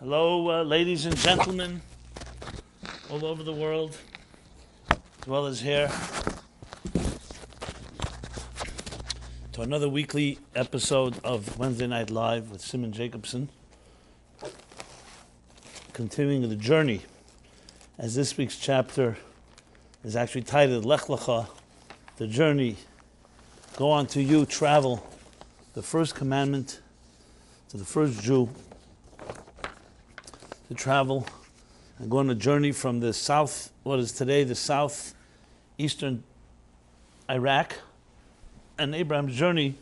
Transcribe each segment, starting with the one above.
Hello, ladies and gentlemen, all over the world, as well as here, to another weekly episode of Wednesday Night Live with Simon Jacobson, continuing the journey, as this week's chapter is actually titled Lech Lecha, the journey, go on to you, travel, the first commandment to the first Jew, to travel and go on a journey from the south, what is today the southeastern Iraq, and Abraham's journey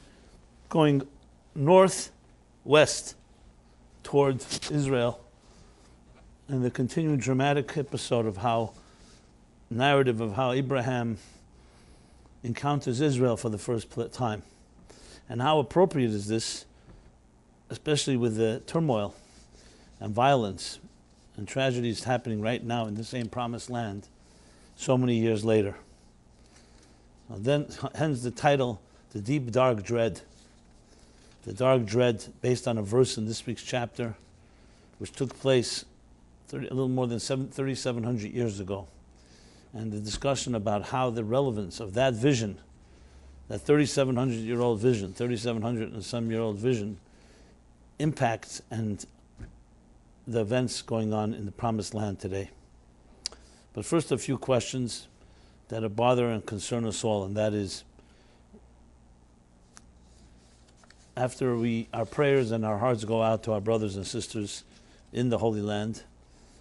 going northwest towards Israel, and the continuing dramatic episode of narrative of how Abraham encounters Israel for the first time. And how appropriate is this, especially with the turmoil and violence and tragedies happening right now in the same promised land so many years later. Then, hence the title, The Deep Dark Dread. The dark dread based on a verse in this week's chapter, which took place a little more than 3,700 years ago. And the discussion about how the relevance of that vision, that 3,700-year-old vision, 3,700 and some year old vision, impacts and the events going on in the promised land today. But first, a few questions that bother and concern us all, and that is, after our prayers and our hearts go out to our brothers and sisters in the Holy Land,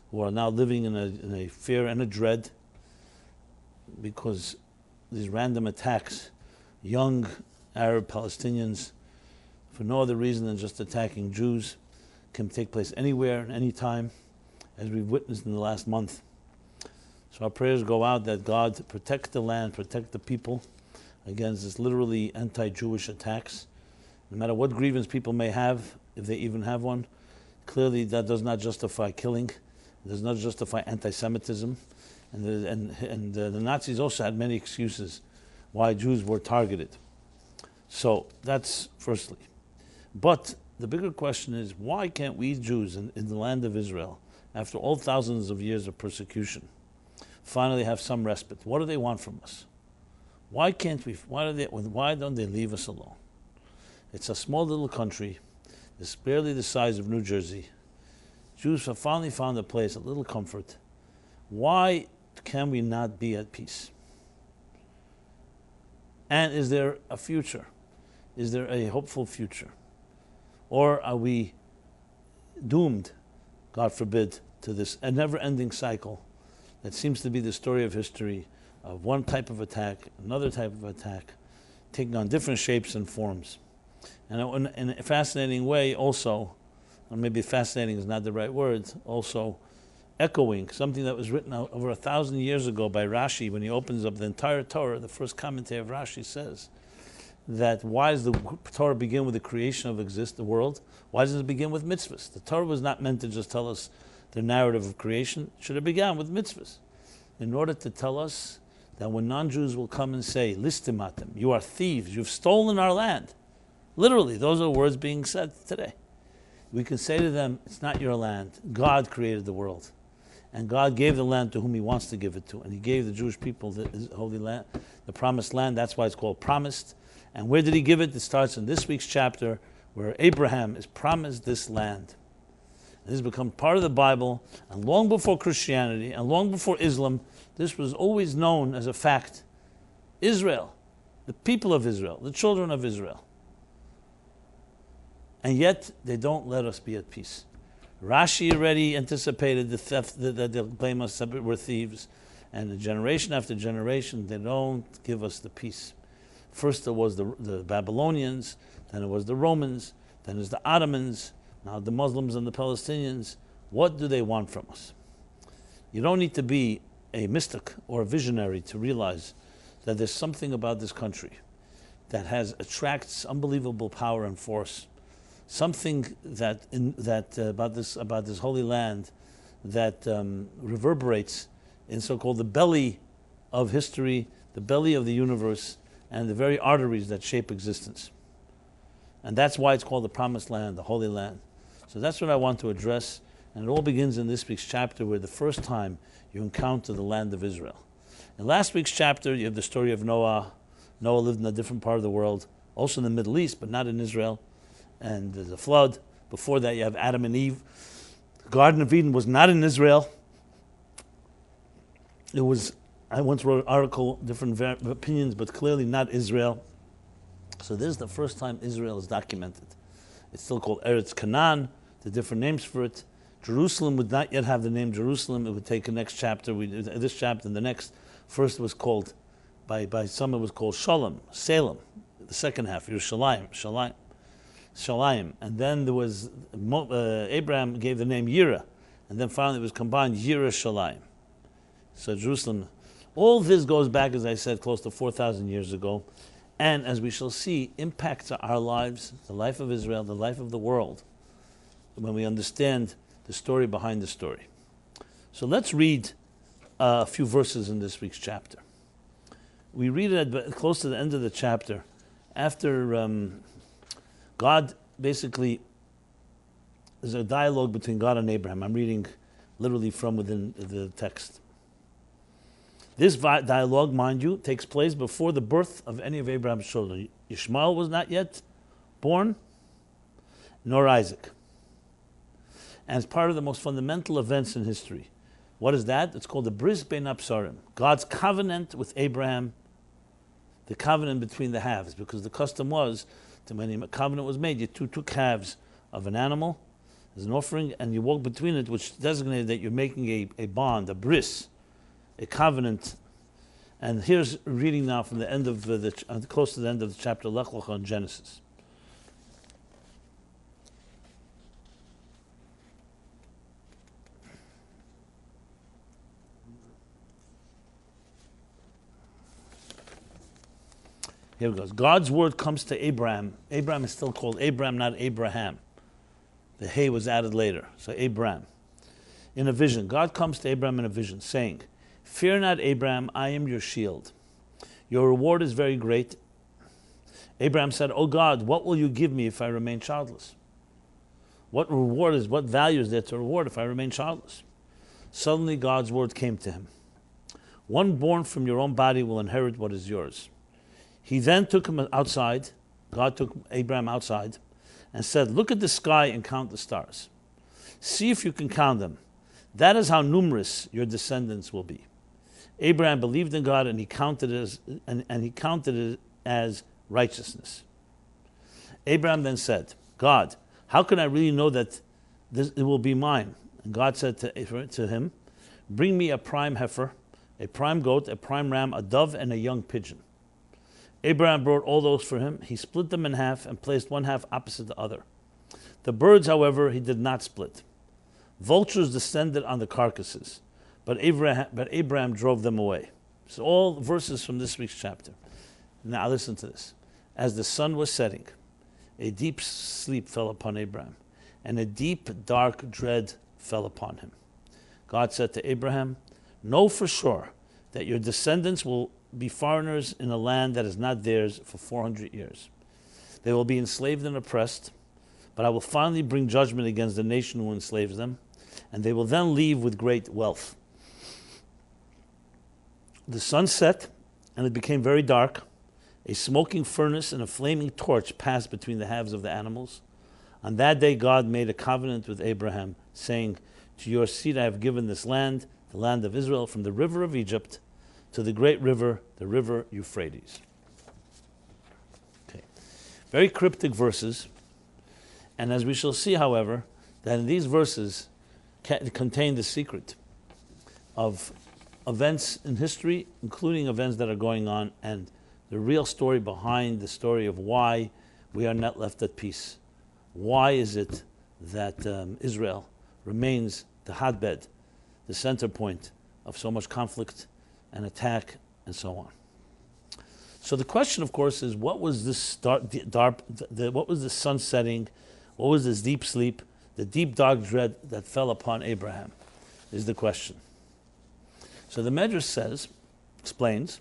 who are now living in a fear and a dread, because these random attacks, young Arab Palestinians, for no other reason than just attacking Jews, can take place anywhere, anytime, as we've witnessed in the last month. So our prayers go out that God protect the land, protect the people against this literally anti-Jewish attacks. No matter what grievance people may have, if they even have one, clearly that does not justify killing, it does not justify anti-Semitism, and the Nazis also had many excuses why Jews were targeted. So that's firstly. But the bigger question is, why can't we Jews in the land of Israel, after all thousands of years of persecution, finally have some respite? What do they want from us? Why can't we? Why don't they leave us alone? It's a small little country. It's barely the size of New Jersey. Jews have finally found a place, a little comfort. Why can we not be at peace? And is there a future? Is there a hopeful future? Or are we doomed, God forbid, to this a never-ending cycle that seems to be the story of history, of one type of attack, another type of attack, taking on different shapes and forms? And in a fascinating way also, or maybe fascinating is not the right word, also echoing something that was written over 1,000 years ago by Rashi. When he opens up the entire Torah, the first commentary of Rashi says that why does the Torah begin with the creation of the world? Why doesn't it begin with mitzvahs? The Torah was not meant to just tell us the narrative of creation. It should have begun with mitzvahs, in order to tell us that when non-Jews will come and say, listimatem, you are thieves, you've stolen our land. Literally, those are words being said today. We can say to them, it's not your land. God created the world. And God gave the land to whom He wants to give it to. And He gave the Jewish people the Holy Land, the promised land. That's why it's called promised. And where did He give it? It starts in this week's chapter, where Abraham is promised this land. This has become part of the Bible, and long before Christianity, and long before Islam, this was always known as a fact. Israel, the people of Israel, the children of Israel. And yet, they don't let us be at peace. Rashi already anticipated the theft, that they'll blame us that we're thieves. And generation after generation, they don't give us the peace. First it was the Babylonians, then it was the Romans, then it's the Ottomans, now the Muslims and the Palestinians. What do they want from us? You don't need to be a mystic or a visionary to realize that there's something about this country that attracts unbelievable power and force. Something about this holy land that reverberates in so-called the belly of history, the belly of the universe, and the very arteries that shape existence. And that's why it's called the Promised Land, the Holy Land. So that's what I want to address And it all begins in this week's chapter, where the first time you encounter the land of Israel. In last week's chapter, you have the story of Noah. Noah lived in a different part of the world, also in the Middle East, but not in Israel. And there's a flood. Before that, you have Adam and Eve. The Garden of Eden was not in Israel. It was, I once wrote an article, different opinions, but clearly not Israel. So this is the first time Israel is documented. It's still called Eretz Canaan, the different names for it. Jerusalem would not yet have the name Jerusalem. It would take a next chapter. This chapter and the next. First it was called, by some it was called Shalom, Salem. The second half, Yerushalayim. And then there was, Abraham gave the name Yira. And then finally it was combined Yerushalayim. So Jerusalem. All this goes back, as I said, close to 4,000 years ago. And as we shall see, impacts our lives, the life of Israel, the life of the world, when we understand the story behind the story. So let's read a few verses in this week's chapter. We read it at close to the end of the chapter, after God basically, there's a dialogue between God and Abraham. I'm reading literally from within the text. This dialogue, mind you, takes place before the birth of any of Abraham's children. Ishmael was not yet born, nor Isaac. And it's part of the most fundamental events in history. What is that? It's called the Bris Bein Absarim, God's covenant with Abraham, the covenant between the halves, because the custom was that when a covenant was made, you took halves of an animal as an offering, and you walk between it, which designated that you're making a bond, a bris, a covenant. And here's reading now from the end of close to the end of the chapter Lech Lecha in Genesis. Here it goes. God's word comes to Abraham. Abraham is still called Abraham, not Abraham. The hay was added later. So Abraham. In a vision. God comes to Abraham in a vision, saying, "Fear not, Abraham, I am your shield. Your reward is very great." Abraham said, "O God, what will you give me if I remain childless? What value is there to reward if I remain childless?" Suddenly God's word came to him. "One born from your own body will inherit what is yours." He then took him outside. God took Abraham outside and said, "Look at the sky and count the stars. See if you can count them. That is how numerous your descendants will be." Abraham believed in God, and he counted it as righteousness. Abraham then said, "God, how can I really know that it will be mine?" And God said to him, "Bring me a prime heifer, a prime goat, a prime ram, a dove, and a young pigeon." Abraham brought all those for him. He split them in half and placed one half opposite the other. The birds, however, he did not split. Vultures descended on the carcasses, but Abraham drove them away. So all verses from this week's chapter. Now listen to this. As the sun was setting, a deep sleep fell upon Abraham, and a deep, dark dread fell upon him. God said to Abraham, "Know for sure that your descendants will be foreigners in a land that is not theirs for 400 years. They will be enslaved and oppressed, but I will finally bring judgment against the nation who enslaves them, and they will then leave with great wealth." The sun set, and it became very dark. A smoking furnace and a flaming torch passed between the halves of the animals. On that day God made a covenant with Abraham, saying, "To your seed I have given this land, the land of Israel, from the river of Egypt to the great river, the river Euphrates." Okay. Very cryptic verses. And as we shall see, however, that in these verses contain the secret of events in history, including events that are going on, and the real story behind the story of why we are not left at peace. Why is it that Israel remains the hotbed, the center point of so much conflict and attack, and so on? So the question, of course, is what was this what was the sun setting? What was this deep sleep, the deep dark dread that fell upon Abraham? Is the question. So the Medrash explains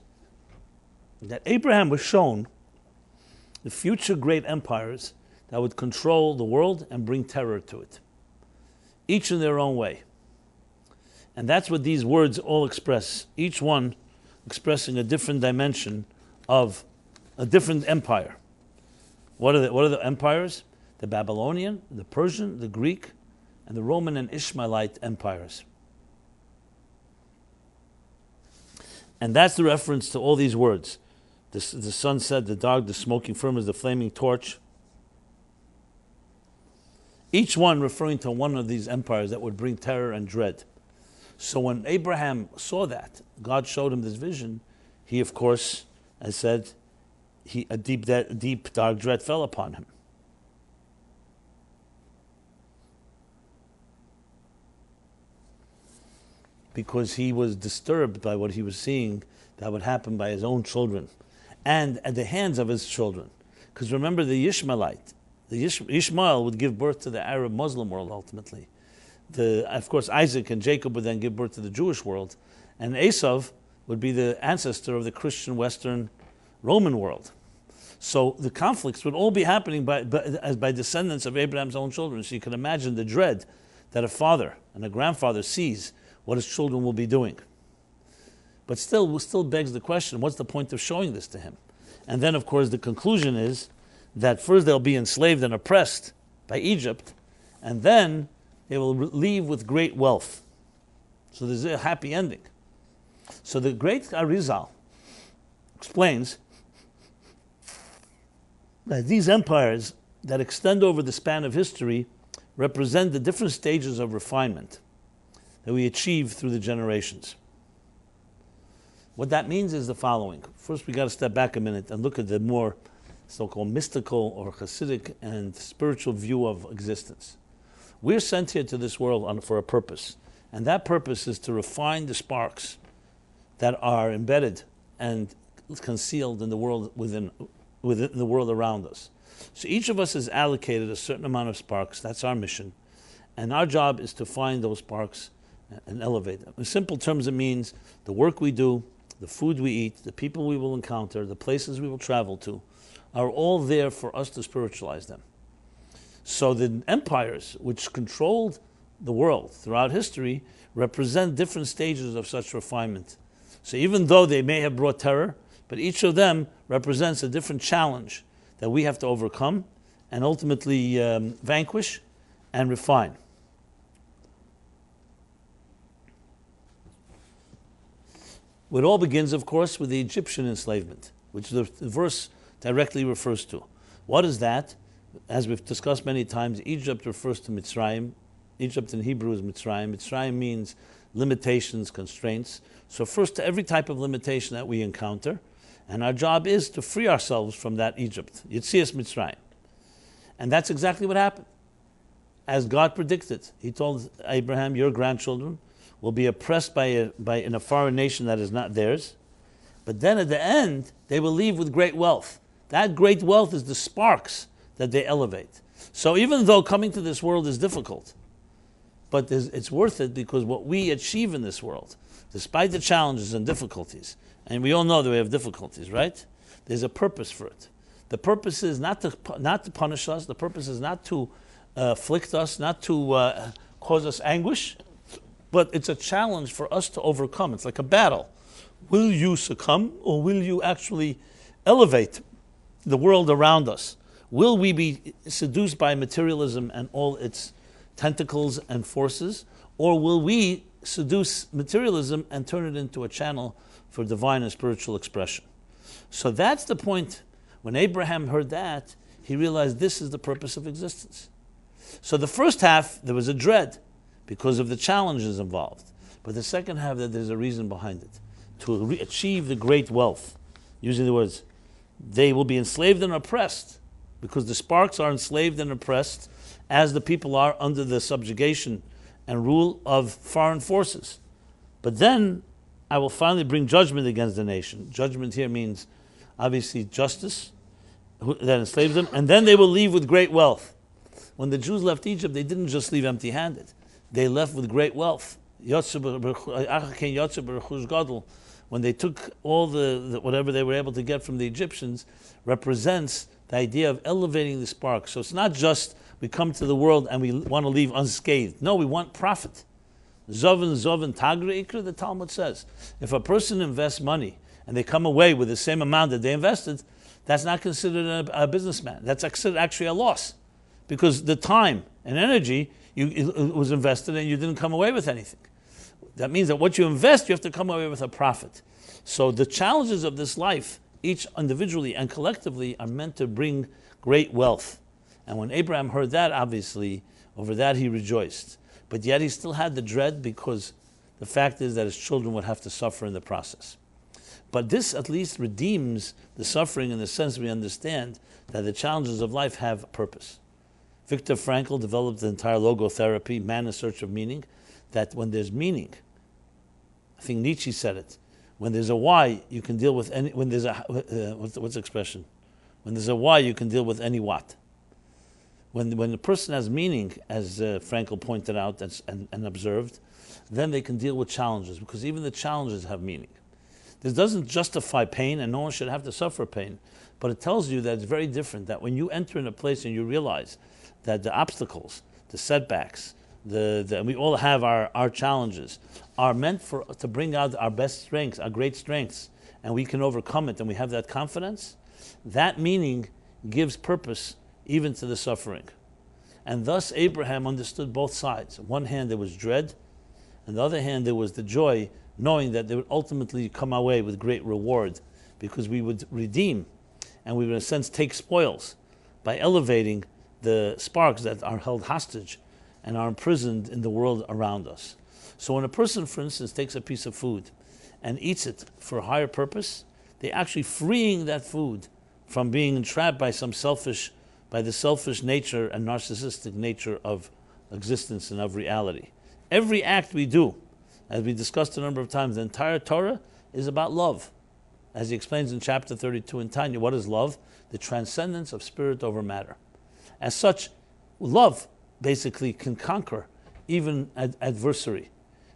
that Abraham was shown the future great empires that would control the world and bring terror to it. each in their own way. And that's what these words all express, each one expressing a different dimension of a different empire. What are the empires? The Babylonian, the Persian, the Greek, and the Roman and Ishmaelite empires. And that's the reference to all these words. The sun said, the dog, the smoking furnace, the flaming torch. Each one referring to one of these empires that would bring terror and dread. So when Abraham saw that, God showed him this vision, he, of course, as said, a deep, dark dread fell upon him. Because he was disturbed by what he was seeing that would happen by his own children and at the hands of his children. Because remember, the Ishmael would give birth to the Arab Muslim world ultimately. Of course, Isaac and Jacob would then give birth to the Jewish world, and Esav would be the ancestor of the Christian Western Roman world. So the conflicts would all be happening by descendants of Abraham's own children. So you can imagine the dread that a father and a grandfather sees what his children will be doing. But still begs the question, what's the point of showing this to him? And then, of course, the conclusion is that first they'll be enslaved and oppressed by Egypt, and then they will leave with great wealth. So there's a happy ending. So the great Arizal explains that these empires that extend over the span of history represent the different stages of refinement that we achieve through the generations. What that means is the following. First, we got to step back a minute and look at the more so-called mystical or Hasidic and spiritual view of existence. We're sent here to this world for a purpose, and that purpose is to refine the sparks that are embedded and concealed in the world within the world around us. So each of us is allocated a certain amount of sparks. That's our mission, and our job is to find those sparks and elevate them. In simple terms, it means the work we do, the food we eat, the people we will encounter, the places we will travel to, are all there for us to spiritualize them. So the empires which controlled the world throughout history represent different stages of such refinement. So even though they may have brought terror, but each of them represents a different challenge that we have to overcome and ultimately vanquish and refine. It all begins, of course, with the Egyptian enslavement, which the verse directly refers to. What is that? As we've discussed many times, Egypt refers to Mitzrayim. Egypt in Hebrew is Mitzrayim. Mitzrayim means limitations, constraints. So first, to every type of limitation that we encounter, and our job is to free ourselves from that Egypt. Yitzias Mitzrayim. And that's exactly what happened. As God predicted, He told Abraham, your grandchildren will be oppressed in a foreign nation that is not theirs. But then at the end, they will leave with great wealth. That great wealth is the sparks that they elevate. So even though coming to this world is difficult, but it's worth it because what we achieve in this world, despite the challenges and difficulties, and we all know that we have difficulties, right? There's a purpose for it. The purpose is not to punish us. The purpose is not to afflict us, not to cause us anguish, but it's a challenge for us to overcome. It's like a battle. Will you succumb, or will you actually elevate the world around us? Will we be seduced by materialism and all its tentacles and forces, or will we seduce materialism and turn it into a channel for divine and spiritual expression? So that's the point. When Abraham heard that, he realized this is the purpose of existence. So the first half, there was a dread because of the challenges involved. But the second half, that there's a reason behind it. To achieve the great wealth, using the words, they will be enslaved and oppressed, because the sparks are enslaved and oppressed as the people are under the subjugation and rule of foreign forces. But then I will finally bring judgment against the nation. Judgment here means obviously justice that enslaves them, and then they will leave with great wealth. When the Jews left Egypt, they didn't just leave empty-handed. They left with great wealth. When they took all the whatever they were able to get from the Egyptians, represents the idea of elevating the spark. So it's not just we come to the world and we want to leave unscathed. No, we want profit. Zovan Tagra Ikra, the Talmud says. If a person invests money and they come away with the same amount that they invested, that's not considered a businessman. That's actually a loss. Because the time and energy it was invested and you didn't come away with anything. That means that what you invest, you have to come away with a profit. So the challenges of this life, each individually and collectively, are meant to bring great wealth. And when Abraham heard that, obviously, over that he rejoiced. But yet he still had the dread, because the fact is that his children would have to suffer in the process. But this at least redeems the suffering in the sense we understand that the challenges of life have a purpose. Viktor Frankl developed the entire logotherapy, man in search of meaning, that when there's meaning, I think Nietzsche said it, when there's a why, you can deal with any, when there's a, what's the expression? When there's a why, you can deal with any what. When a person has meaning, as Frankl pointed out and observed, then they can deal with challenges, because even the challenges have meaning. This doesn't justify pain, and no one should have to suffer pain, but it tells you that it's very different, that when you enter in a place and you realize that the obstacles, the setbacks, we all have our challenges, are meant to bring out our best strengths, our great strengths, and we can overcome it, and we have that confidence, that meaning gives purpose even to the suffering. And thus Abraham understood both sides. On one hand there was dread, on the other hand there was the joy, knowing that they would ultimately come away with great reward, because we would redeem and we would in a sense take spoils by elevating the sparks that are held hostage and are imprisoned in the world around us. So when a person, for instance, takes a piece of food and eats it for a higher purpose, they're actually freeing that food from being entrapped by the selfish nature and narcissistic nature of existence and of reality. Every act we do, as we discussed a number of times, the entire Torah is about love. As he explains in chapter 32 in Tanya, what is love? The transcendence of spirit over matter. As such, love basically can conquer even adversary,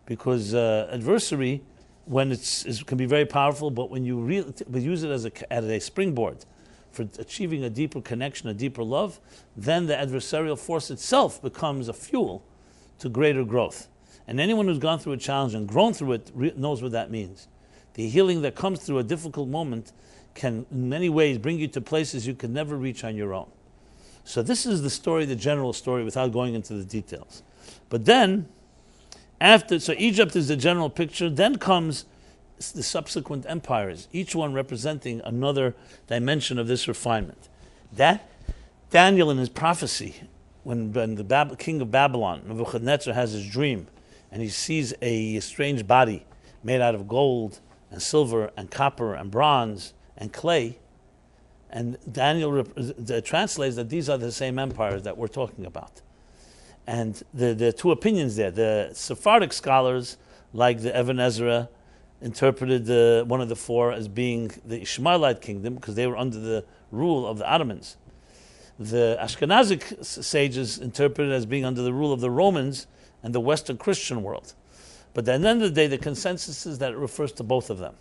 because adversary, when it can be very powerful, but when you use it as a springboard for achieving a deeper connection, a deeper love, then the adversarial force itself becomes a fuel to greater growth. And anyone who's gone through a challenge and grown through it knows what that means. The healing that comes through a difficult moment can in many ways bring you to places you could never reach on your own. So this is the story, the general story, without going into the details. But then, so Egypt is the general picture, then comes the subsequent empires, each one representing another dimension of this refinement. That Daniel in his prophecy, when the king of Babylon, Nebuchadnezzar, has his dream, and he sees a strange body made out of gold and silver and copper and bronze and clay, and Daniel translates that these are the same empires that we're talking about. And the two opinions there, the Sephardic scholars, like the Ibn Ezra, interpreted one of the four as being the Ishmaelite kingdom, because they were under the rule of the Ottomans. The Ashkenazic sages interpreted it as being under the rule of the Romans and the Western Christian world. But at the end of the day, the consensus is that it refers to both of them.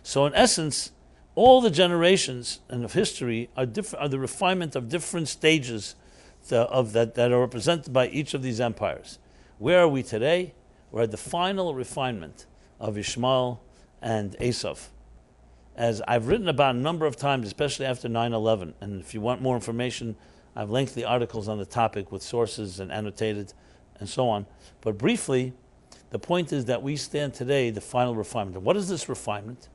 So in essence, all the generations of history are the refinement of different stages that are represented by each of these empires. Where are we today? We're at the final refinement of Ishmael and Esav. As I've written about a number of times, especially after 9/11, and if you want more information, I have lengthy articles on the topic with sources and annotated and so on. But briefly, the point is that we stand today the final refinement. What is this refinement?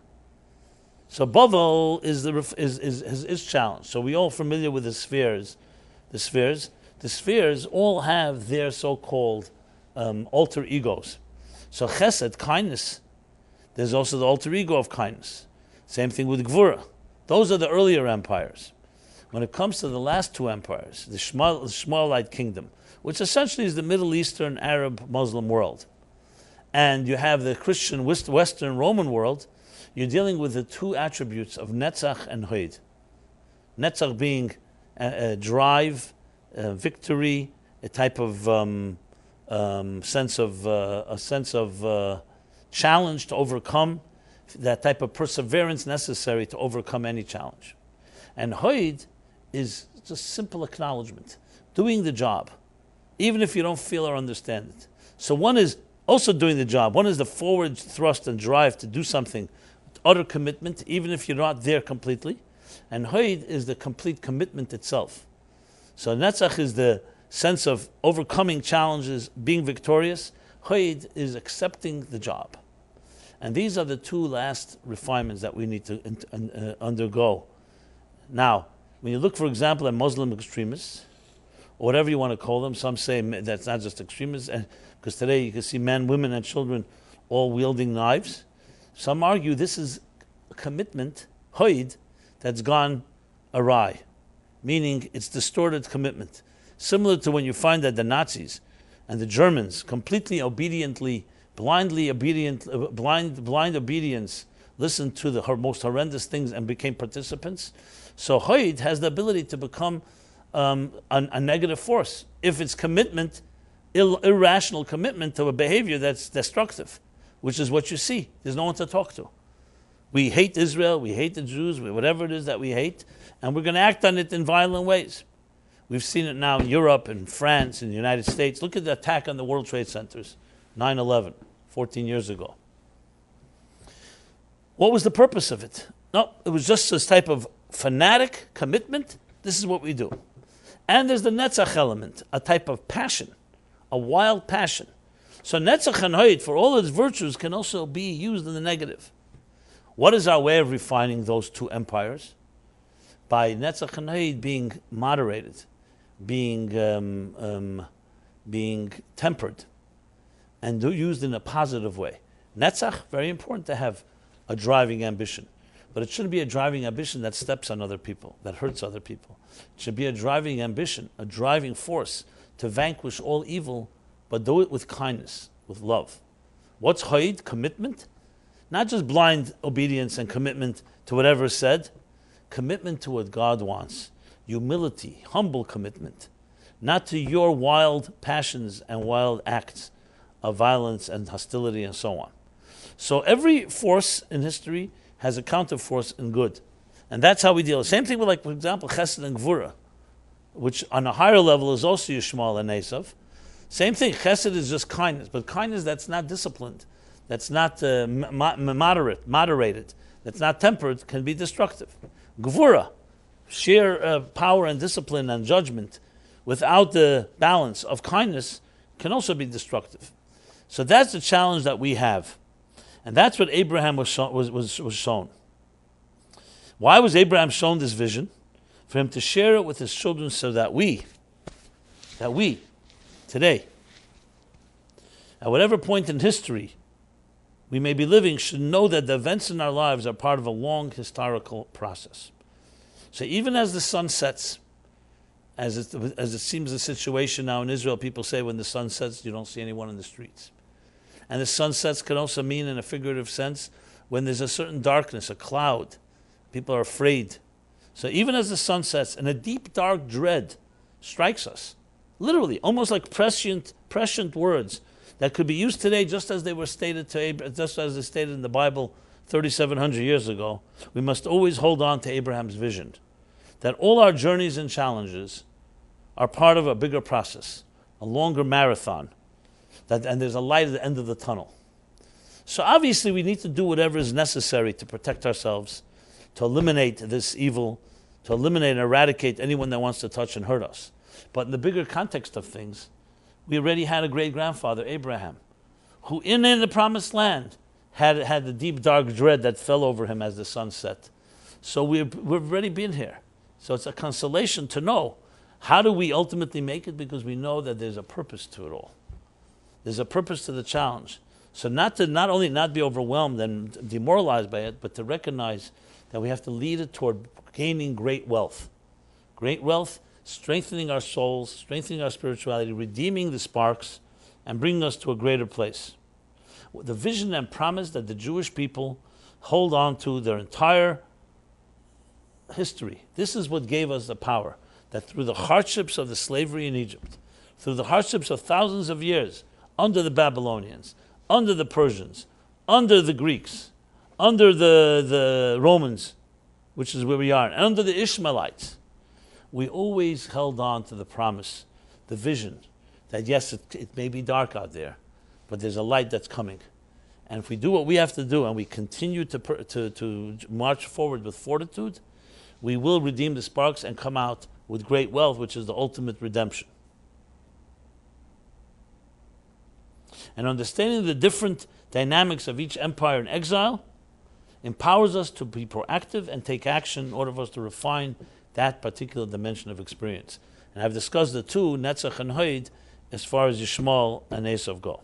So Bavel is challenged. So we all familiar with the spheres. The spheres all have their so-called alter egos. So Chesed, kindness, there's also the alter ego of kindness. Same thing with Gvura. Those are the earlier empires. When it comes to the last two empires, the Ishmaelite kingdom, which essentially is the Middle Eastern Arab Muslim world, and you have the Christian Western Roman world, you're dealing with the two attributes of Netzach and Hod. Netzach being a drive, victory, a type of sense of challenge to overcome, that type of perseverance necessary to overcome any challenge. And Hod is just simple acknowledgement. doing the job, even if you don't feel or understand it. So one is also doing the job. One is the forward thrust and drive to do something, utter commitment, even if you're not there completely. And Hoid is the complete commitment itself. So Netzach is the sense of overcoming challenges, being victorious. Hoid is accepting the job. And these are the two last refinements that we need to undergo. Now, when you look, for example, at Muslim extremists, or whatever you want to call them, some say that's not just extremists, because today you can see men, women, and children all wielding knives. Some argue this is a commitment, Hoid, that's gone awry, meaning it's distorted commitment. Similar to when you find that the Nazis and the Germans completely obediently, blind obedience, listened to the most horrendous things and became participants. So Hoid has the ability to become a negative force if it's commitment, irrational commitment to a behavior that's destructive, which is what you see. There's no one to talk to. We hate Israel, we hate the Jews, whatever it is that we hate, and we're going to act on it in violent ways. We've seen it now in Europe, in France, in the United States. Look at the attack on the World Trade Centers, 9/11, 14 years ago. What was the purpose of it? No, it was just this type of fanatic commitment. This is what we do. And there's the Netzach element, a type of passion, a wild passion. So Netzach and Hoid, for all its virtues, can also be used in the negative. What is our way of refining those two empires? By Netzach and Hoid being moderated, being tempered, and used in a positive way. Netzach, very important to have a driving ambition. But it shouldn't be a driving ambition that steps on other people, that hurts other people. It should be a driving ambition, a driving force to vanquish all evil, but do it with kindness, with love. What's Hoid? Commitment? Not just blind obedience and commitment to whatever is said. Commitment to what God wants. Humility, humble commitment. Not to your wild passions and wild acts of violence and hostility and so on. So every force in history has a counterforce in good. And that's how we deal. Same thing with, like, for example, Chesed and Gvura, which on a higher level is also Yishmael and Esav. Same thing, Chesed is just kindness, but kindness that's not disciplined, that's not moderated, that's not tempered, can be destructive. Gvura, sheer power and discipline and judgment without the balance of kindness can also be destructive. So that's the challenge that we have. And that's what Abraham was shown. Why was Abraham shown this vision? For him to share it with his children so that we, today, at whatever point in history we may be living, should know that the events in our lives are part of a long historical process. So even as the sun sets, as it seems the situation now in Israel, people say when the sun sets, you don't see anyone in the streets. And the sunsets can also mean, in a figurative sense, when there's a certain darkness, a cloud, people are afraid. So even as the sun sets, and a deep, dark dread strikes us, literally, almost like prescient words that could be used today, just as they were stated to Abraham, just as they stated in the Bible 3,700 years ago. We must always hold on to Abraham's vision, that all our journeys and challenges are part of a bigger process, a longer marathon. And there's a light at the end of the tunnel. So obviously we need to do whatever is necessary to protect ourselves, to eliminate this evil, to eliminate and eradicate anyone that wants to touch and hurt us. But in the bigger context of things, we already had a great-grandfather, Abraham, who in the promised land had the deep, dark dread that fell over him as the sun set. So we've already been here. So it's a consolation to know, how do we ultimately make it? Because we know that there's a purpose to it all. There's a purpose to the challenge. So not only not be overwhelmed and demoralized by it, but to recognize that we have to lead it toward gaining great wealth. Great wealth, strengthening our souls, strengthening our spirituality, redeeming the sparks, and bringing us to a greater place. The vision and promise that the Jewish people hold on to their entire history. This is what gave us the power, that through the hardships of the slavery in Egypt, through the hardships of thousands of years, under the Babylonians, under the Persians, under the Greeks, under the Romans, which is where we are, and under the Ishmaelites, we always held on to the promise, the vision, that yes, it may be dark out there, but there's a light that's coming. And if we do what we have to do and we continue to march forward with fortitude, we will redeem the sparks and come out with great wealth, which is the ultimate redemption. And understanding the different dynamics of each empire in exile empowers us to be proactive and take action in order for us to refine that particular dimension of experience. And I've discussed the two, Netzach and Hoid, as far as Yishmael and Esav go.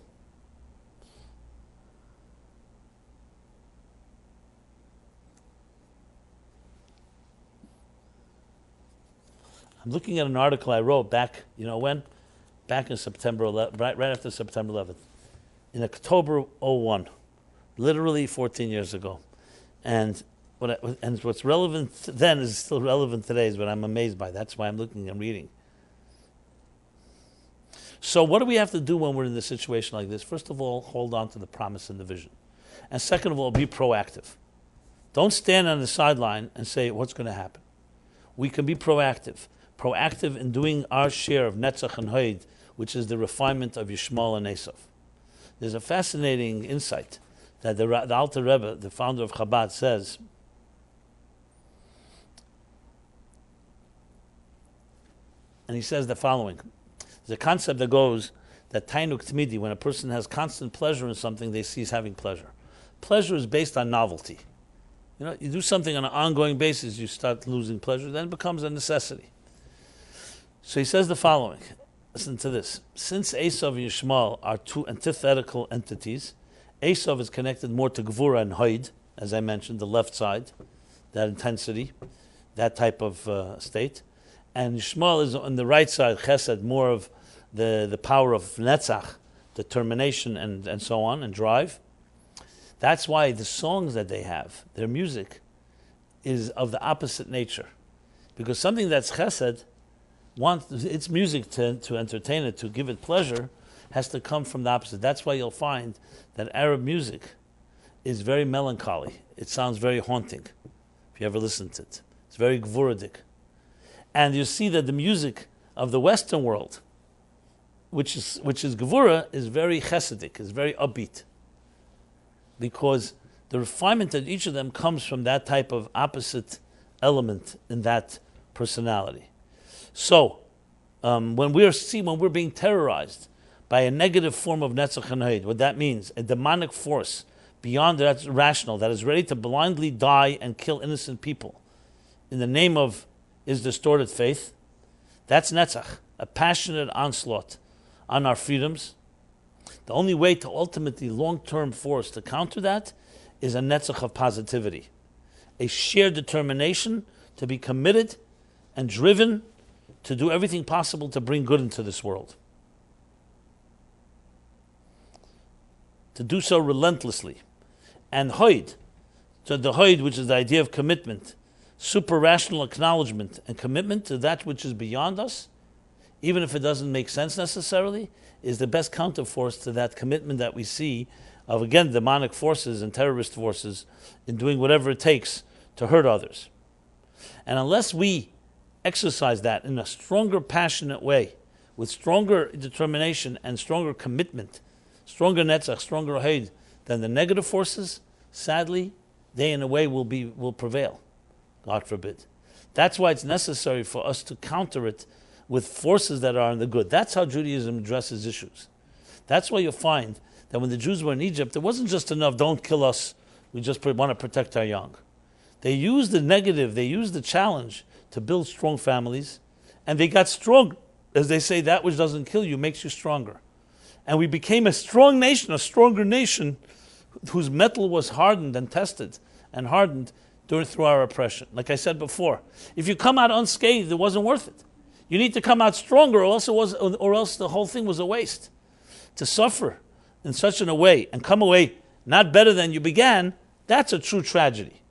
I'm looking at an article I wrote back, when? Back in September 11th, right after September 11th. In October 01, literally 14 years ago. And what's relevant then is still relevant today, is what I'm amazed by. That's why I'm looking and reading. So what do we have to do when we're in a situation like this? First of all, hold on to the promise and the vision. And second of all, be proactive. Don't stand on the sideline and say, what's going to happen? We can be proactive. Proactive in doing our share of Netzach and Hoid, which is the refinement of Yishmael and Esav. There's a fascinating insight that the Alter Rebbe, the founder of Chabad, says. And he says the following. There's a concept that goes that Tainuk Tmidi, when a person has constant pleasure in something, they cease having pleasure. Pleasure is based on novelty. You do something on an ongoing basis, you start losing pleasure, then it becomes a necessity. So he says the following. Listen to this. Since Esav and Yishmael are two antithetical entities, Esav is connected more to Gvura and Hoid, as I mentioned, the left side, that intensity, that type of state. And Yishmael is on the right side, Chesed, more of the power of Netzach, determination and so on, and drive. That's why the songs that they have, their music, is of the opposite nature. Because something that's Chesed, wants its music to entertain it, to give it pleasure, has to come from the opposite. That's why you'll find that Arab music is very melancholy. It sounds very haunting, if you ever listen to it. It's very gvuridik. And you see that the music of the Western world, which is gvura, is very chesidic, is very upbeat. Because the refinement of each of them comes from that type of opposite element in that personality. So, when we're being terrorized by a negative form of Netzach and Hoid, what that means, a demonic force beyond that's rational, that is ready to blindly die and kill innocent people in the name of his distorted faith, that's Netzach, a passionate onslaught on our freedoms. The only way to ultimately long-term force to counter that is a Netzach of positivity, a shared determination to be committed and driven to do everything possible to bring good into this world. To do so relentlessly. And Hoid, so the Hoid, which is the idea of commitment, super-rational acknowledgement and commitment to that which is beyond us, even if it doesn't make sense necessarily, is the best counterforce to that commitment that we see of, again, demonic forces and terrorist forces in doing whatever it takes to hurt others. And unless we exercise that in a stronger, passionate way, with stronger determination and stronger commitment, stronger netzach, stronger hoid than the negative forces, sadly, they in a way will prevail. God forbid. That's why it's necessary for us to counter it with forces that are in the good. That's how Judaism addresses issues. That's why you'll find that when the Jews were in Egypt, it wasn't just enough, don't kill us, we just want to protect our young. They used the negative, they used the challenge to build strong families, and they got strong. As they say, that which doesn't kill you makes you stronger. And we became a strong nation, a stronger nation, whose metal was hardened and tested and hardened through our oppression. Like I said before, if you come out unscathed, it wasn't worth it. You need to come out stronger, or else the whole thing was a waste. To suffer in such a way and come away not better than you began, that's a true tragedy.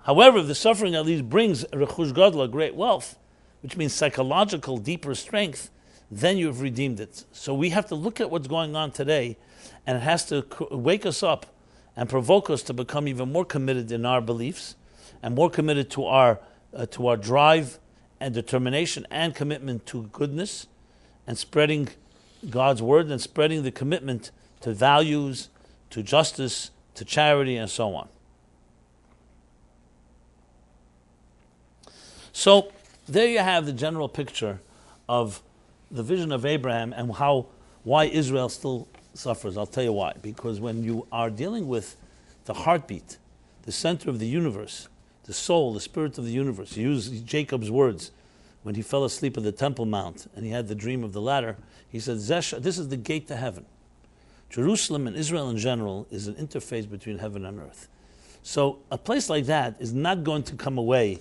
However, if the suffering at least brings rechush gadol, great wealth, which means psychological, deeper strength, then you've redeemed it. So we have to look at what's going on today, and it has to wake us up and provoke us to become even more committed in our beliefs and more committed to our to our drive and determination and commitment to goodness, and spreading God's word and spreading the commitment to values, to justice, to charity, and so on. So there you have the general picture of the vision of Abraham and why Israel still suffers. I'll tell you why. Because when you are dealing with the heartbeat, the center of the universe, the soul, the spirit of the universe, you use Jacob's words when he fell asleep at the Temple Mount and he had the dream of the ladder. He said, this is the gate to heaven. Jerusalem and Israel in general is an interface between heaven and earth. So a place like that is not going to come away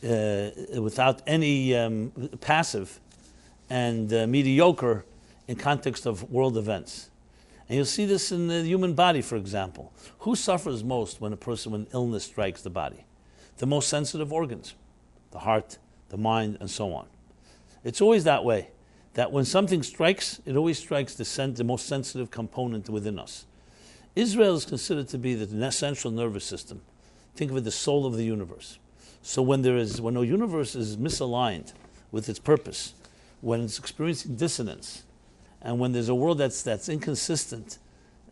without any passive and mediocre in context of world events. And you'll see this in the human body, for example. Who suffers most when illness strikes the body? The most sensitive organs, the heart, the mind, and so on. It's always that way, that when something strikes, it always strikes the most sensitive component within us. Israel is considered to be the central nervous system. Think of it, the soul of the universe. So when the universe is misaligned with its purpose, when it's experiencing dissonance, and when there's a world that's inconsistent,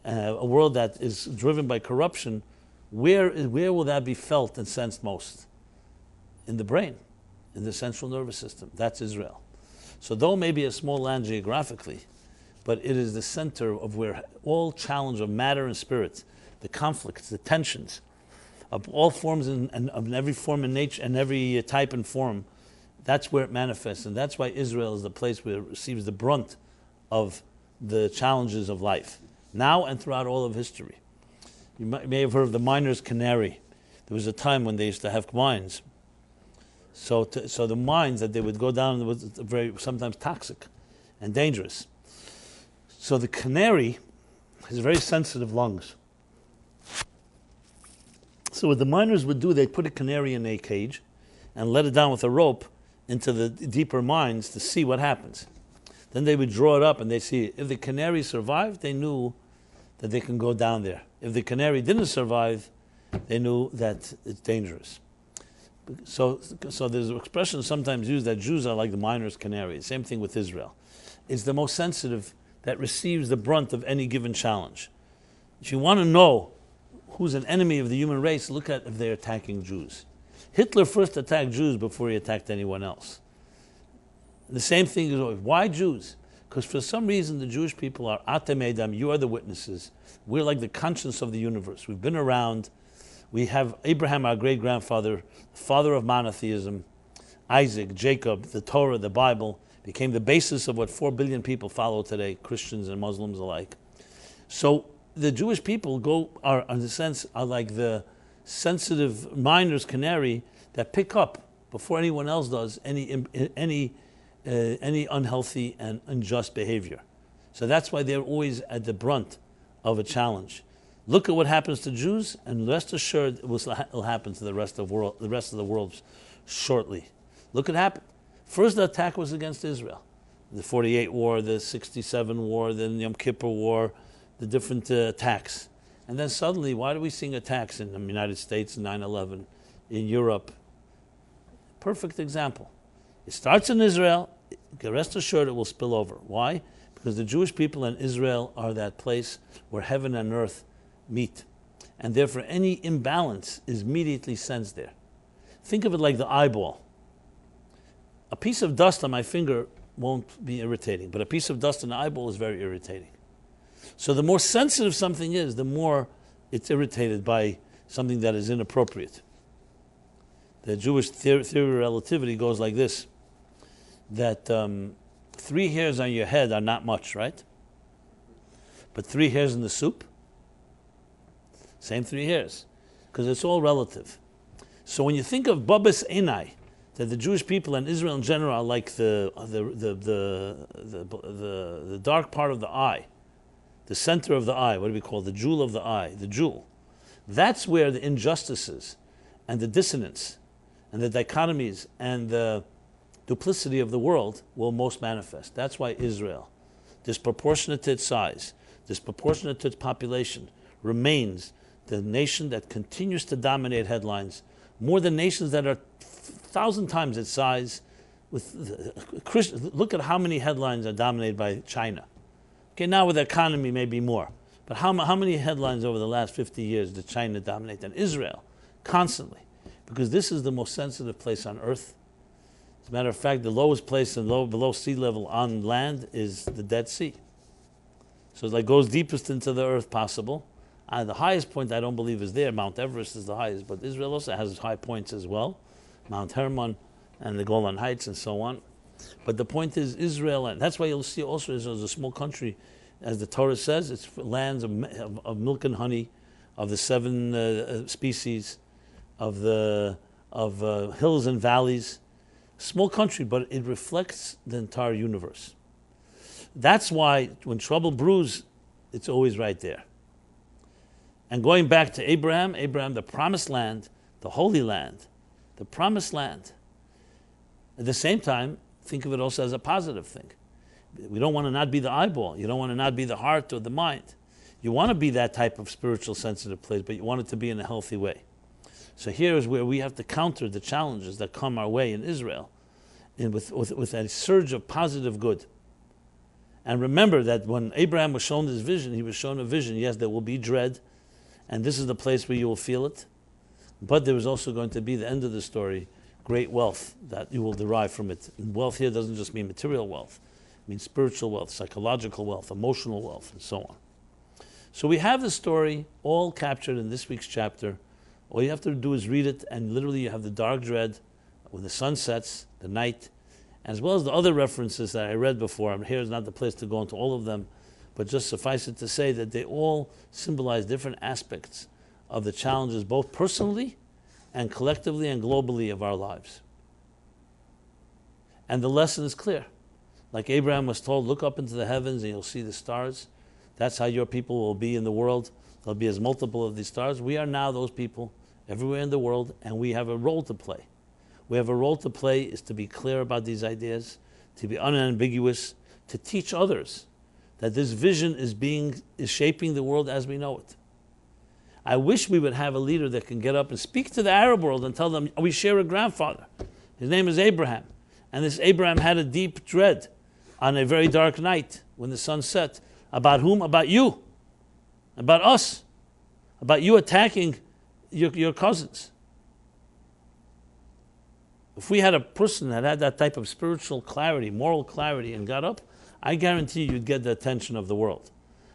a world that is driven by corruption, where will that be felt and sensed most? In the brain, in the central nervous system. That's Israel. So though it may be a small land geographically, but it is the center of where all challenge of matter and spirit, the conflicts, the tensions, of all forms and of every form and nature and every type and form, that's where it manifests. And that's why Israel is the place where it receives the brunt of the challenges of life, now and throughout all of history. You may have heard of the miner's canary. There was a time when they used to have mines. So the mines that they would go down was very sometimes toxic and dangerous. So the canary has very sensitive lungs. So what the miners would do, they'd put a canary in a cage and let it down with a rope into the deeper mines to see what happens. Then they would draw it up and they see if the canary survived, they knew that they can go down there. If the canary didn't survive, they knew that it's dangerous. So there's an expression sometimes used that Jews are like the miner's canary. Same thing with Israel. It's the most sensitive that receives the brunt of any given challenge. If you want to know who's an enemy of the human race, look at if they're attacking Jews. Hitler first attacked Jews before he attacked anyone else. The same thing is always, why Jews? Because for some reason the Jewish people are atemedam, you are the witnesses. We're like the conscience of the universe. We've been around. We have Abraham, our great-grandfather, father of monotheism, Isaac, Jacob, the Torah, the Bible, became the basis of what 4 billion people follow today, Christians and Muslims alike. So the Jewish people are like the sensitive miner's canary that pick up, before anyone else does, any unhealthy and unjust behavior. So that's why they're always at the brunt of a challenge. Look at what happens to Jews, and rest assured it will happen to the rest of the world shortly. Look what happened. First, the attack was against Israel. The 48 war, the 67 war, the Yom Kippur war, the different attacks. And then suddenly, why do we see attacks in the United States, 9/11, in Europe? Perfect example. It starts in Israel. Rest assured it will spill over. Why? Because the Jewish people in Israel are that place where heaven and earth meet. And therefore any imbalance is immediately sensed there. Think of it like the eyeball. A piece of dust on my finger won't be irritating, but a piece of dust in the eyeball is very irritating. So the more sensitive something is, the more it's irritated by something that is inappropriate. The Jewish theory of relativity goes like this, that 3 hairs on your head are not much, right? But 3 hairs in the soup, same 3 hairs, because it's all relative. So when you think of babas enai, that the Jewish people and Israel in general are like the dark part of the eye, the center of the eye, what do we call it? The jewel of the eye, the jewel. That's where the injustices and the dissonance and the dichotomies and the duplicity of the world will most manifest. That's why Israel, disproportionate to its size, disproportionate to its population, remains the nation that continues to dominate headlines more than nations that are 1,000 times its size. Look at how many headlines are dominated by China. Okay, now with the economy, maybe more. But how many headlines over the last 50 years did China dominate? And Israel, constantly. Because this is the most sensitive place on earth. As a matter of fact, the lowest place below sea level on land is the Dead Sea. So it goes deepest into the earth possible. The highest point I don't believe is there. Mount Everest is the highest, but Israel also has high points as well. Mount Hermon and the Golan Heights and so on. But the point is Israel, and that's why you'll see also Israel is a small country. As the Torah says, it's lands of milk and honey, of the 7 species, of hills and valleys. Small country, but it reflects the entire universe. That's why when trouble brews, it's always right there. And going back to Abraham, the promised land, the holy land, the promised land. At the same time, think of it also as a positive thing. We don't want to not be the eyeball. You don't want to not be the heart or the mind. You want to be that type of spiritual sensitive place, but you want it to be in a healthy way. So here is where we have to counter the challenges that come our way in Israel and with a surge of positive good. And remember that when Abraham was shown this vision, he was shown a vision. Yes, there will be dread, and this is the place where you will feel it. But there is also going to be, the end of the story, great wealth that you will derive from it. And wealth here doesn't just mean material wealth. It means spiritual wealth, psychological wealth, emotional wealth, and so on. So we have the story all captured in this week's chapter. All you have to do is read it, and literally you have the dark dread when the sun sets, the night, as well as the other references that I read before. Here is not the place to go into all of them, but just suffice it to say that they all symbolize different aspects of the challenges, both personally and collectively and globally of our lives. And the lesson is clear. Like Abraham was told, look up into the heavens and you'll see the stars. That's how your people will be in the world. There'll be as multiple of these stars. We are now those people everywhere in the world, and we have a role to play. We have a role to play is to be clear about these ideas, to be unambiguous, to teach others that this vision is shaping the world as we know it. I wish we would have a leader that can get up and speak to the Arab world and tell them, we share a grandfather. His name is Abraham. And this Abraham had a deep dread on a very dark night when the sun set. About whom? About you. About us. About you attacking your cousins. If we had a person that had that type of spiritual clarity, moral clarity, and got up, I guarantee you'd get the attention of the world.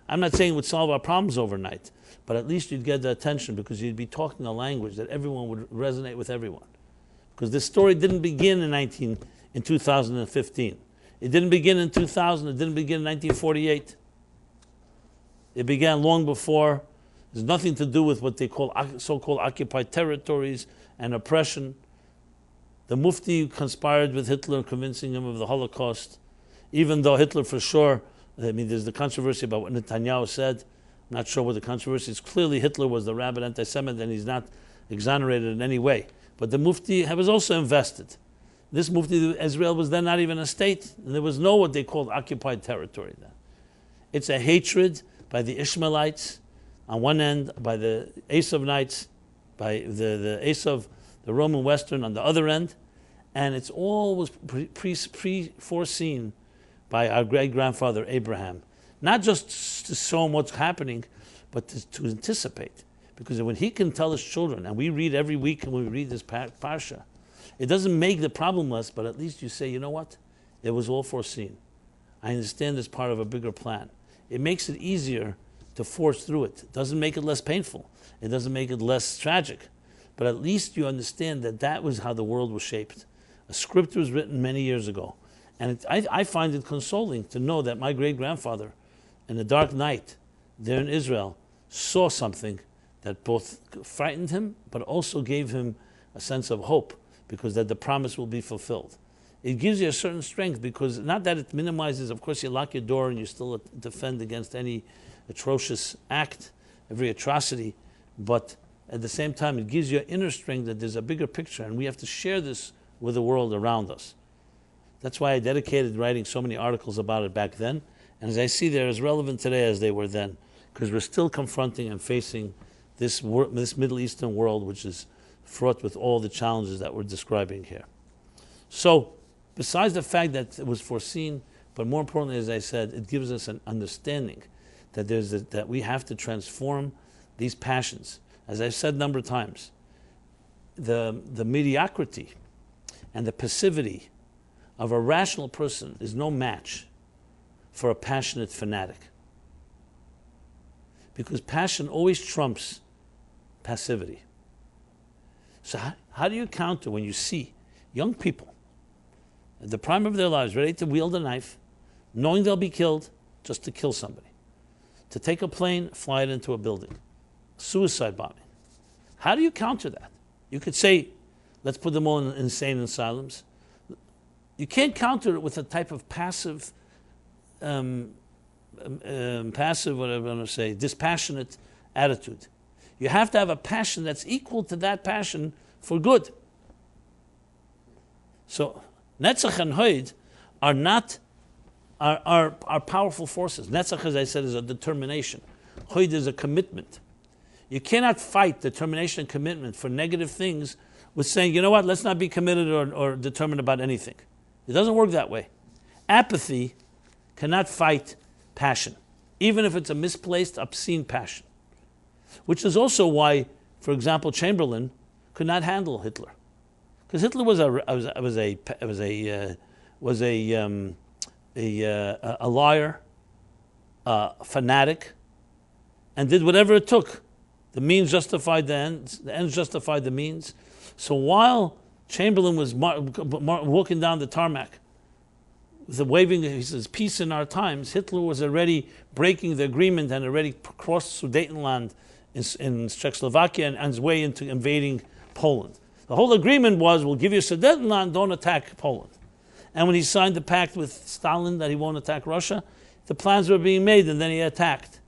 I'm not saying it would solve our problems overnight, but at least you'd get the attention because you'd be talking a language that everyone would resonate with everyone. Because this story didn't begin in 2015. It didn't begin in 2000. It didn't begin in 1948. It began long before. There's nothing to do with what they call so-called occupied territories and oppression. The Mufti conspired with Hitler, convincing him of the Holocaust, even though Hitler for sure, there's the controversy about what Netanyahu said. I'm not sure what the controversy is. Clearly Hitler was the rabid anti-Semite and he's not exonerated in any way. But the Mufti was also invested. This Mufti, Israel was then not even a state, and there was no what they called occupied territory then. It's a hatred by the Ishmaelites on one end, by the Esavites, by the Esav, the Roman Western on the other end, and it's all was pre-foreseen by our great-grandfather Abraham. Not just to show him what's happening, but to anticipate. Because when he can tell his children, and we read every week when we read this parsha, it doesn't make the problem less, but at least you say, you know what? It was all foreseen. I understand it's part of a bigger plan. It makes it easier to force through it. It doesn't make it less painful. It doesn't make it less tragic. But at least you understand that that was how the world was shaped. A script was written many years ago. And I find it consoling to know that my great-grandfather, in the dark night there in Israel, saw something that both frightened him, but also gave him a sense of hope, because that the promise will be fulfilled. It gives you a certain strength, because not that it minimizes, of course you lock your door and you still defend against any atrocious act, every atrocity, but at the same time it gives you an inner strength that there's a bigger picture, and we have to share this with the world around us. That's why I dedicated writing so many articles about it back then, and as I see they're as relevant today as they were then, because we're still confronting and facing this Middle Eastern world, which is fraught with all the challenges that we're describing here. So, besides the fact that it was foreseen, but more importantly, as I said, it gives us an understanding that that we have to transform these passions. As I've said a number of times, the mediocrity and the passivity of a rational person is no match for a passionate fanatic. Because passion always trumps passivity. So how do you counter when you see young people at the prime of their lives ready to wield a knife, knowing they'll be killed just to kill somebody, to take a plane, fly it into a building, suicide bombing? How do you counter that? You could say, let's put them all in insane asylums. You can't counter it with a type of passive, dispassionate attitude. You have to have a passion that's equal to that passion for good. So, Netzach and Hod are powerful forces. Netzach, as I said, is a determination. Hod is a commitment. You cannot fight determination and commitment for negative things with saying, you know what, let's not be committed or determined about anything. It doesn't work that way. Apathy cannot fight passion, even if it's a misplaced, obscene passion. Which is also why, for example, Chamberlain could not handle Hitler, because Hitler was a liar, a fanatic, and did whatever it took. The means justified the ends. The ends justified the means. So while Chamberlain was walking down the tarmac, waving, he says, peace in our times, Hitler was already breaking the agreement and already crossed Sudetenland in Czechoslovakia and on his way into invading Poland. The whole agreement was, we'll give you Sudetenland, don't attack Poland. And when he signed the pact with Stalin that he won't attack Russia, the plans were being made and then he attacked.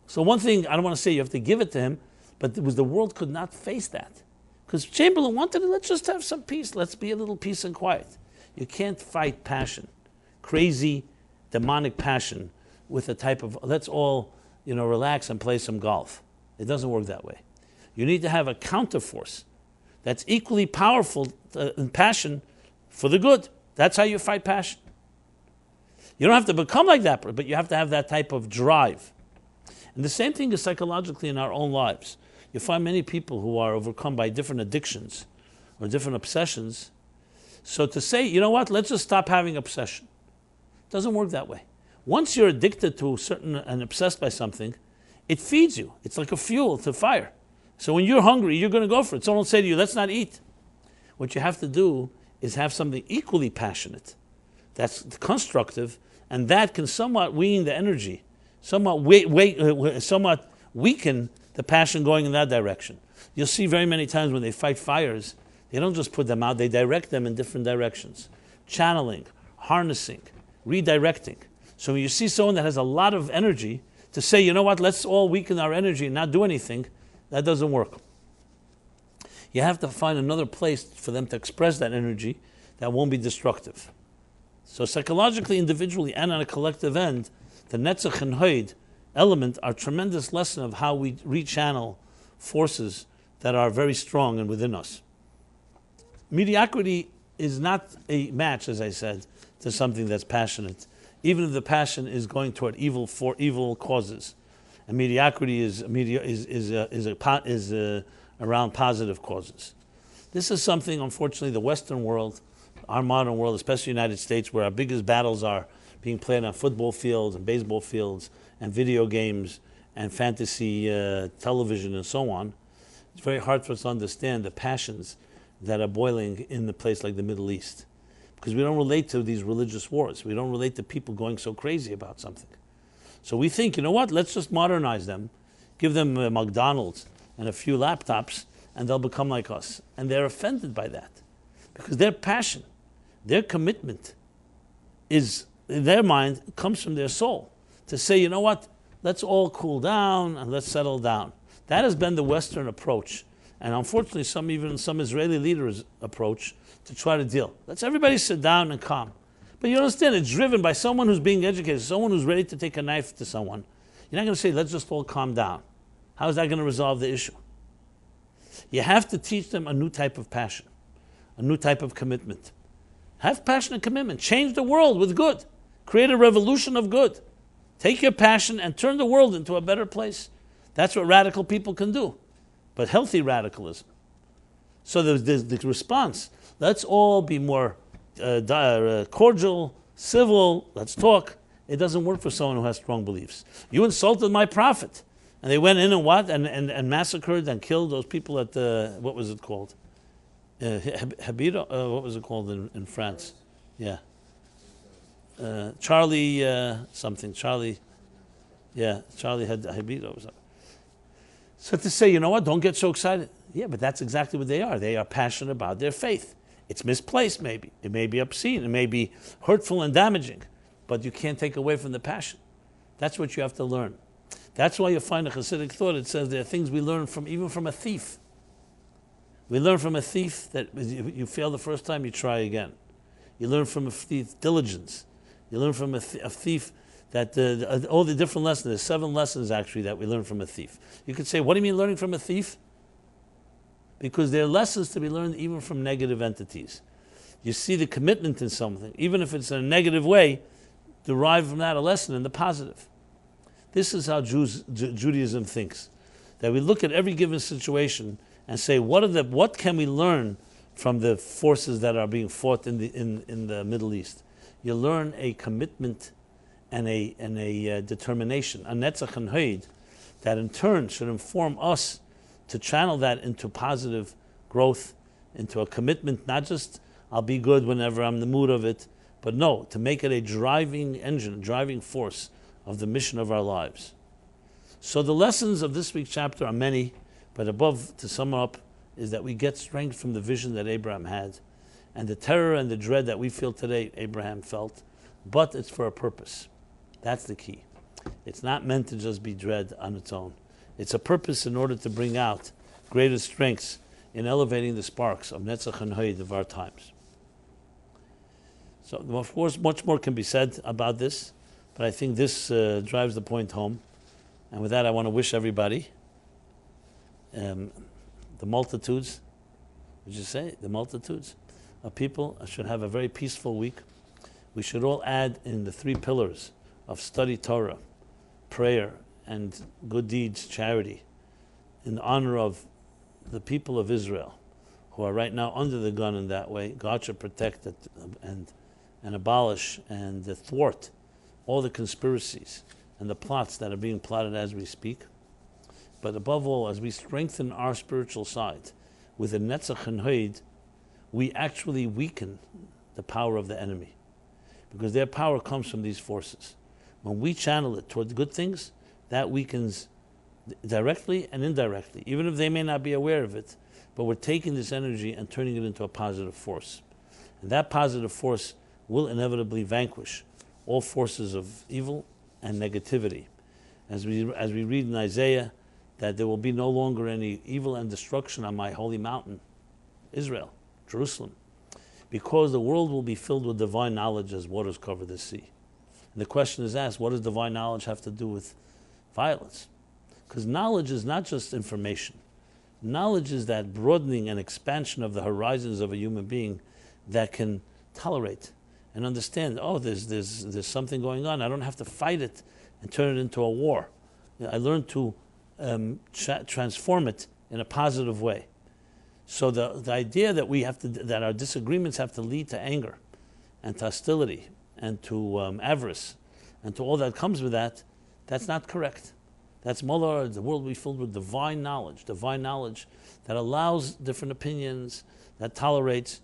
So one thing, I don't want to say you have to give it to him, but it was the world could not face that. Because Chamberlain wanted, let's just have some peace. Let's be a little peace and quiet. You can't fight passion, crazy, demonic passion, with a type of, let's all relax and play some golf. It doesn't work that way. You need to have a counterforce that's equally powerful in passion for the good. That's how you fight passion. You don't have to become like that, but you have to have that type of drive. And the same thing is psychologically in our own lives. You find many people who are overcome by different addictions or different obsessions. So to say, you know what, let's just stop having obsession. It doesn't work that way. Once you're addicted to certain and obsessed by something, it feeds you. It's like a fuel to fire. So when you're hungry, you're going to go for it. Someone will say to you, let's not eat. What you have to do is have something equally passionate, that's constructive, and that can somewhat wean the energy, somewhat weaken the passion going in that direction. You'll see very many times when they fight fires, they don't just put them out, they direct them in different directions. Channeling, harnessing, redirecting. So when you see someone that has a lot of energy, to say, you know what, let's all weaken our energy and not do anything, that doesn't work. You have to find another place for them to express that energy that won't be destructive. So psychologically, individually, and on a collective end, the Netzach and Hod element are a tremendous lesson of how we rechannel forces that are very strong and within us. Mediocrity is not a match, as I said, to something that's passionate, even if the passion is going toward evil for evil causes. And mediocrity is around positive causes. This is something, unfortunately, the Western world, our modern world, especially the United States, where our biggest battles are being played on football fields and baseball fields and video games and fantasy television and so on. It's very hard for us to understand the passions that are boiling in a place like the Middle East, because we don't relate to these religious wars. We don't relate to people going so crazy about something. So we think, you know what, let's just modernize them, give them McDonald's and a few laptops, and they'll become like us. And they're offended by that, because their passion, their commitment is, in their mind, comes from their soul. To say, you know what, let's all cool down and let's settle down. That has been the Western approach, and unfortunately even some Israeli leaders' approach to try to deal. Let's everybody sit down and calm. But you understand, it's driven by someone who's being educated, someone who's ready to take a knife to someone. You're not going to say, let's just all calm down. How is that going to resolve the issue? You have to teach them a new type of passion, a new type of commitment. Have passion and commitment. Change the world with good. Create a revolution of good. Take your passion and turn the world into a better place. That's what radical people can do, but healthy radicalism. So the response, let's all be more cordial, civil, let's talk. It doesn't work for someone who has strong beliefs. You insulted my prophet. And they went in and massacred and killed those people at the, what was it called? Habira, what was it called in France? Yeah. Charlie something. Charlie had Habira or something. So to say, you know what, don't get so excited. Yeah, but that's exactly what they are. They are passionate about their faith. It's misplaced maybe. It may be obscene. It may be hurtful and damaging. But you can't take away from the passion. That's what you have to learn. That's why you find a Hasidic thought. It says there are things we learn from, even from a thief. We learn from a thief that you fail the first time, you try again. You learn from a thief diligence. You learn from a thief that all the different lessons, there's 7 lessons actually that we learn from a thief. You could say, what do you mean learning from a thief? Because there are lessons to be learned even from negative entities. You see the commitment in something, even if it's in a negative way, derive from that a lesson in the positive. This is how Judaism thinks. That we look at every given situation and say, what can we learn from the forces that are being fought in the Middle East? You learn a commitment and a determination, a netzach and hoid, that in turn should inform us to channel that into positive growth, into a commitment, not just I'll be good whenever I'm in the mood of it, but no, to make it a driving engine, a driving force of the mission of our lives. So the lessons of this week's chapter are many, but above, to sum up, is that we get strength from the vision that Abraham had, and the terror and the dread that we feel today, Abraham felt, but it's for a purpose. That's the key. It's not meant to just be dread on its own. It's a purpose in order to bring out greater strengths in elevating the sparks of Netzach and Hoid of our times. So, of course, much more can be said about this, but I think this drives the point home. And with that, I want to wish everybody, the multitudes, would you say, the multitudes of people should have a very peaceful week. We should all add in the 3 pillars of study Torah, prayer, and good deeds, charity, in honor of the people of Israel, who are right now under the gun in that way. God should protect it and abolish and thwart all the conspiracies and the plots that are being plotted as we speak. But above all, as we strengthen our spiritual side with the Netzach and Hoid, we actually weaken the power of the enemy, because their power comes from these forces. When we channel it towards good things, that weakens directly and indirectly, even if they may not be aware of it, but we're taking this energy and turning it into a positive force. And that positive force will inevitably vanquish all forces of evil and negativity. As we read in Isaiah, that there will be no longer any evil and destruction on my holy mountain, Israel, Jerusalem, because the world will be filled with divine knowledge as waters cover the sea. And the question is asked, what does divine knowledge have to do with violence? Because knowledge is not just information. Knowledge is that broadening and expansion of the horizons of a human being that can tolerate and understand, oh, there's something going on. I don't have to fight it and turn it into a war. I learned to transform it in a positive way. So the idea that that our disagreements have to lead to anger and to hostility and to avarice and to all that comes with that, that's not correct. That's Molar, the world will be filled with divine knowledge that allows different opinions, that tolerates.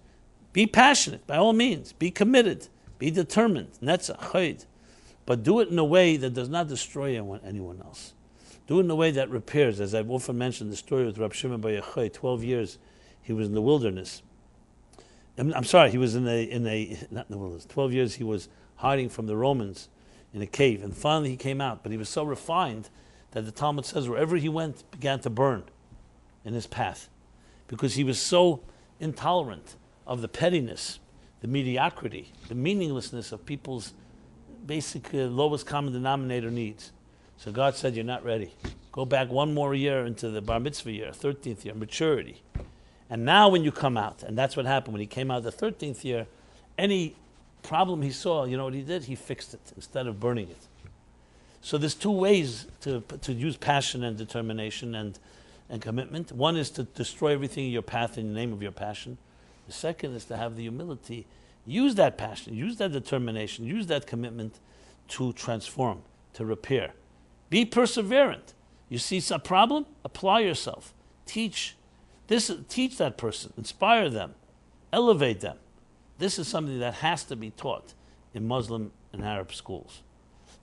Be passionate, by all means. Be committed. Be determined. Netzach, Hoid. But do it in a way that does not destroy anyone else. Do it in a way that repairs. As I've often mentioned, the story with Rab Shimon Bar Yochai, 12 years he was in the wilderness. I'm sorry, he was not in the wilderness. 12 years he was hiding from the Romans in a cave. And finally he came out. But he was so refined that the Talmud says wherever he went began to burn in his path. Because he was so intolerant of the pettiness, the mediocrity, the meaninglessness of people's basic lowest common denominator needs. So God said, you're not ready. Go back one more year into the bar mitzvah year, 13th year, maturity. And now when you come out, and that's what happened when he came out the 13th year, any problem he saw, you know what he did? He fixed it instead of burning it. So there's two ways to use passion and determination and commitment. One is to destroy everything in your path in the name of your passion. The second is to have the humility. Use that passion, use that determination, use that commitment to transform, to repair. Be perseverant. You see a problem? Apply yourself. Teach that person, inspire them, elevate them. This is something that has to be taught in Muslim and Arab schools.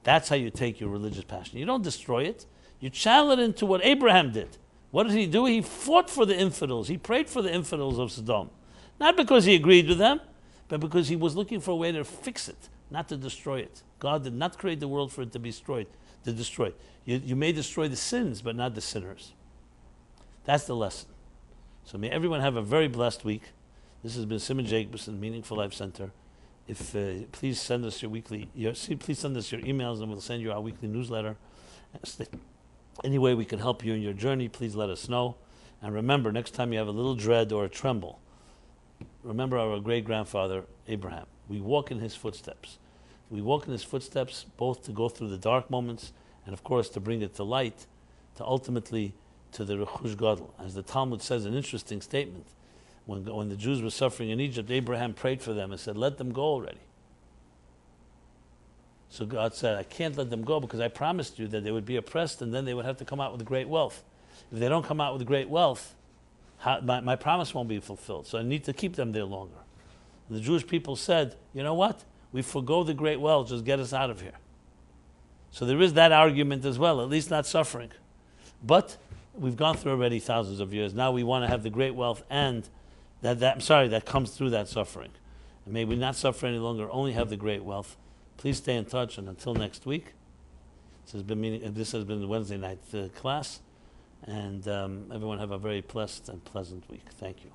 That's how you take your religious passion. You don't destroy it. You channel it into what Abraham did. What did he do? He fought for the infidels. He prayed for the infidels of Sodom. Not because he agreed with them, but because he was looking for a way to fix it, not to destroy it. God did not create the world for it to be destroyed. You may destroy the sins, but not the sinners. That's the lesson. So may everyone have a very blessed week. This has been Simon Jacobson, Meaningful Life Center. If please send us your emails, and we'll send you our weekly newsletter. Any way we can help you in your journey, please let us know. And remember, next time you have a little dread or a tremble, remember our great-grandfather Abraham. We walk in his footsteps. We walk in his footsteps both to go through the dark moments and, of course, to bring it to light, to ultimately to the Rechush Gadol. As the Talmud says, an interesting statement. When the Jews were suffering in Egypt, Abraham prayed for them and said, let them go already. So God said, I can't let them go because I promised you that they would be oppressed and then they would have to come out with great wealth. If they don't come out with great wealth, my promise won't be fulfilled. So I need to keep them there longer. And the Jewish people said, you know what? We forgo the great wealth, just get us out of here. So there is that argument as well, at least not suffering. But we've gone through already thousands of years. Now we want to have the great wealth and that comes through that suffering. And may we not suffer any longer, only have the great wealth. Please stay in touch, and until next week, this has been the Wednesday night class, and everyone have a very blessed and pleasant week. Thank you.